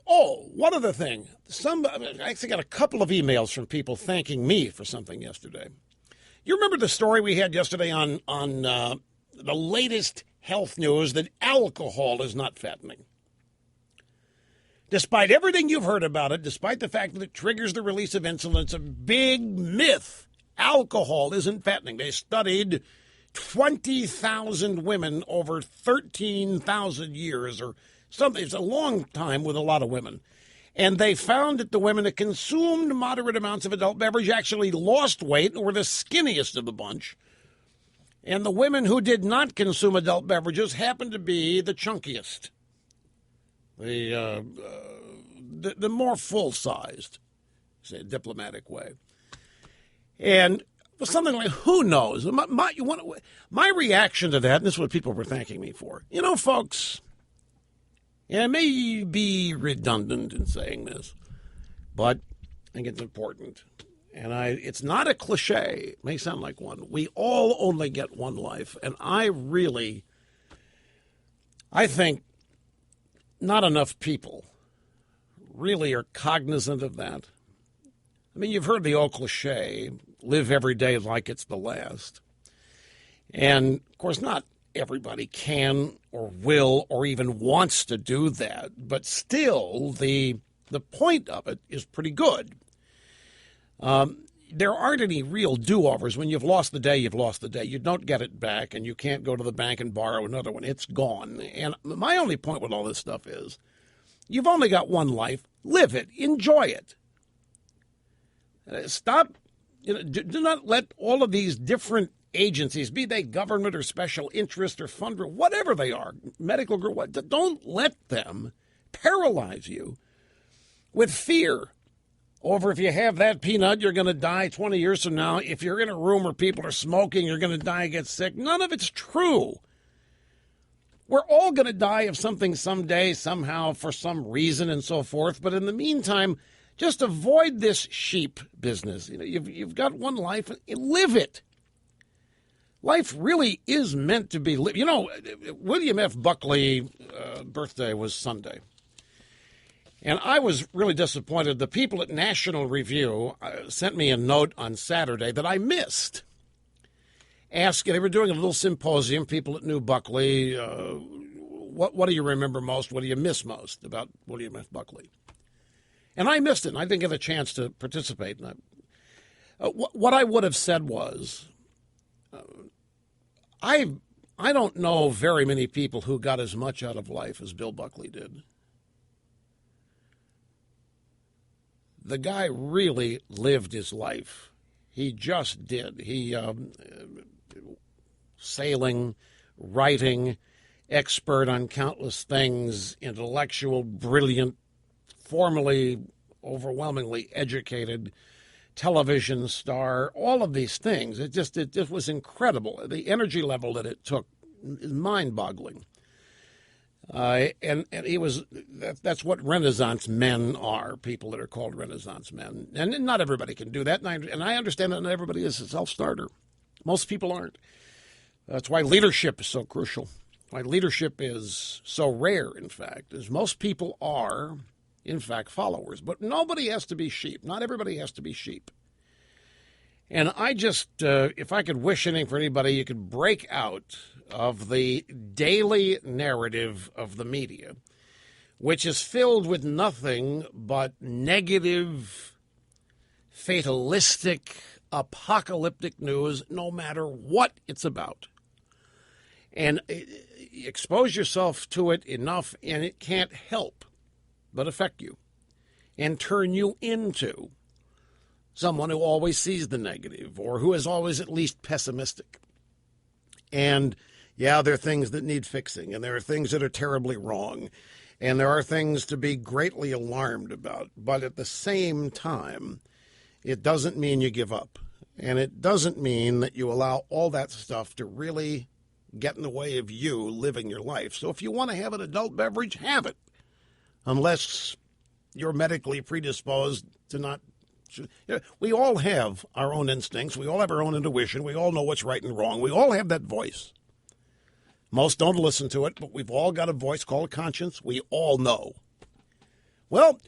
Oh, one other thing. I actually got a couple of emails from people thanking me for something yesterday. You remember the story we had yesterday on the latest health news that alcohol is not fattening? Despite everything you've heard about it, despite the fact that it triggers the release of insulin, it's a big myth. Alcohol isn't fattening. They studied 20,000 women over 13,000 years or something. It's a long time with a lot of women. And they found that the women that consumed moderate amounts of adult beverage actually lost weight and were the skinniest of the bunch. And the women who did not consume adult beverages happened to be the chunkiest, the more full-sized, say, diplomatic way. And something like, who knows? My reaction to that, and this is what people were thanking me for. You know, folks, and it may be redundant in saying this, but I think it's important. And it's not a cliche. It may sound like one. We all only get one life. And I think not enough people really are cognizant of that. I mean, you've heard the old cliche, live every day like it's the last. And, of course, not everybody can or will or even wants to do that. But still, the point of it is pretty good. There aren't any real do-overs. When you've lost the day, you've lost the day. You don't get it back, and you can't go to the bank and borrow another one. It's gone. And my only point with all this stuff is you've only got one life. Live it. Enjoy it. Stop. Do not let all of these different agencies, be they government or special interest or fund, whatever they are, medical group, don't let them paralyze you with fear over if you have that peanut, you're going to die 20 years from now. If you're in a room where people are smoking, you're going to die, get sick. None of it's true. We're all going to die of something someday, somehow, for some reason, and so forth. But in the meantime, just avoid this sheep business. You know, you've got one life, live it. Life really is meant to be lived. You know, William F. Buckley's birthday was Sunday. And I was really disappointed. The people at National Review sent me a note on Saturday that I missed. They were doing a little symposium, people that knew Buckley. What do you remember most? What do you miss most about William F. Buckley? And I missed it, and I didn't get a chance to participate. What I would have said was, I don't know very many people who got as much out of life as Bill Buckley did. The guy really lived his life. He just did. He sailing, writing, expert on countless things, intellectual, brilliant, formally, overwhelmingly educated, television star, all of these things. It just was incredible. The energy level that it took is mind-boggling. And he was, that's what Renaissance men are, people that are called Renaissance men. And not everybody can do that. And I understand that not everybody is a self-starter. Most people aren't. That's why leadership is so crucial. Why leadership is so rare, in fact, is most people are, in fact, followers. But nobody has to be sheep. Not everybody has to be sheep. And I just, if I could wish anything for anybody, you could break out of the daily narrative of the media, which is filled with nothing but negative, fatalistic, apocalyptic news, no matter what it's about. And expose yourself to it enough, and it can't help but affect you and turn you into someone who always sees the negative or who is always at least pessimistic. And yeah, there are things that need fixing, and there are things that are terribly wrong, and there are things to be greatly alarmed about. But at the same time, it doesn't mean you give up, and it doesn't mean that you allow all that stuff to really get in the way of you living your life. So if you want to have an adult beverage, have it, unless you're medically predisposed to not. We all have our own instincts. We all have our own intuition. We all know what's right and wrong. We all have that voice. Most don't listen to it, but we've all got a voice called conscience. We all know Well,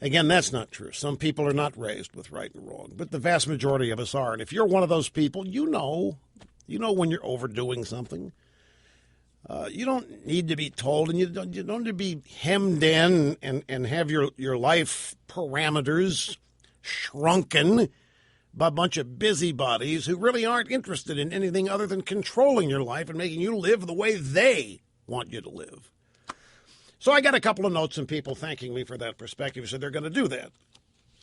again, that's not true. Some people are not raised with right and wrong, but the vast majority of us are. And if you're one of those people, you know when you're overdoing something. You don't need to be told, and you don't need to be hemmed in and have your life parameters shrunken by a bunch of busybodies who really aren't interested in anything other than controlling your life and making you live the way they want you to live. So I got a couple of notes from people thanking me for that perspective, so they're going to do that.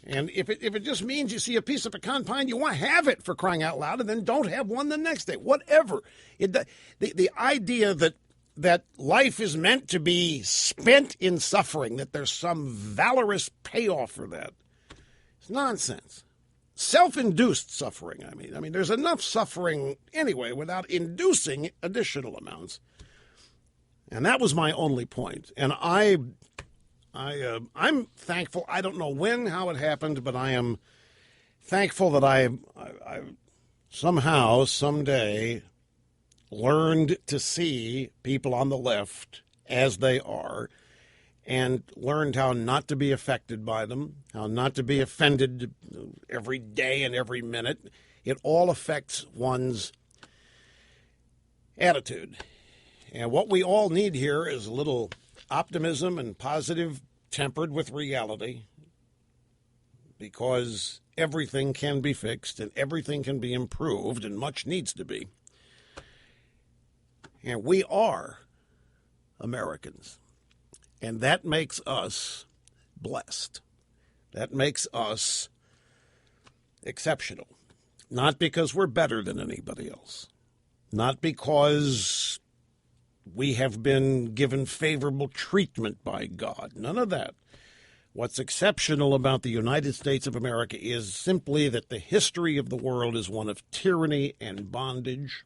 And if it just means you see a piece of pecan pie, you want to have it, for crying out loud, and then don't have one the next day, whatever. The idea that life is meant to be spent in suffering, that there's some valorous payoff for that, it's nonsense. Self-induced suffering, I mean, there's enough suffering anyway without inducing additional amounts. And that was my only point. And I'm thankful. I don't know how it happened, but I am thankful that I somehow, someday, learned to see people on the left as they are, and learned how not to be affected by them, how not to be offended every day and every minute. It all affects one's attitude. And what we all need here is a little optimism and positive, tempered with reality, because everything can be fixed and everything can be improved, and much needs to be. And we are Americans, and that makes us blessed. That makes us exceptional, not because we're better than anybody else, not because we have been given favorable treatment by God. None of that. What's exceptional about the United States of America is simply that the history of the world is one of tyranny and bondage.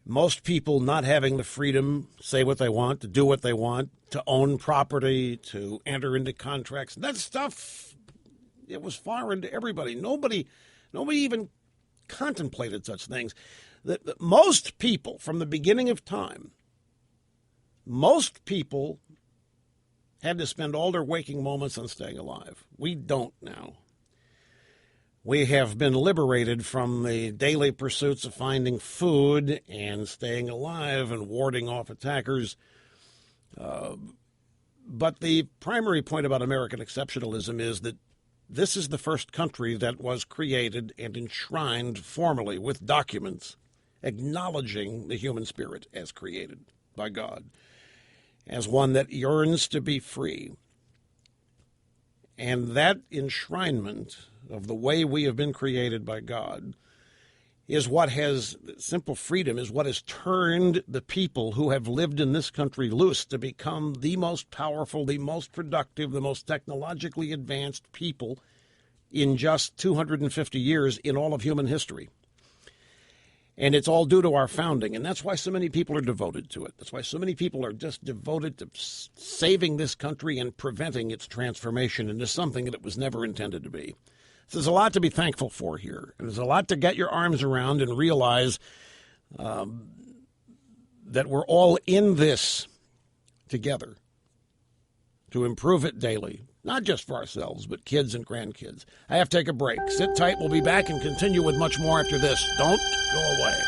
Most people not having the freedom to say what they want, to do what they want, to own property, to enter into contracts. That stuff, it was foreign to everybody. Nobody even contemplated such things. That most people, from the beginning of time, most people had to spend all their waking moments on staying alive. We don't now. We have been liberated from the daily pursuits of finding food and staying alive and warding off attackers. But the primary point about American exceptionalism is that this is the first country that was created and enshrined formally with documents acknowledging the human spirit as created by God, as one that yearns to be free. And that enshrinement of the way we have been created by God is what has, simple freedom is what has turned the people who have lived in this country loose to become the most powerful, the most productive, the most technologically advanced people in just 250 years in all of human history. And it's all due to our founding, and that's why so many people are devoted to it. That's why so many people are just devoted to saving this country and preventing its transformation into something that it was never intended to be. So there's a lot to be thankful for here, and there's a lot to get your arms around and realize that we're all in this together to improve it daily, not just for ourselves, but kids and grandkids. I have to take a break. Sit tight. We'll be back and continue with much more after this. Don't go away.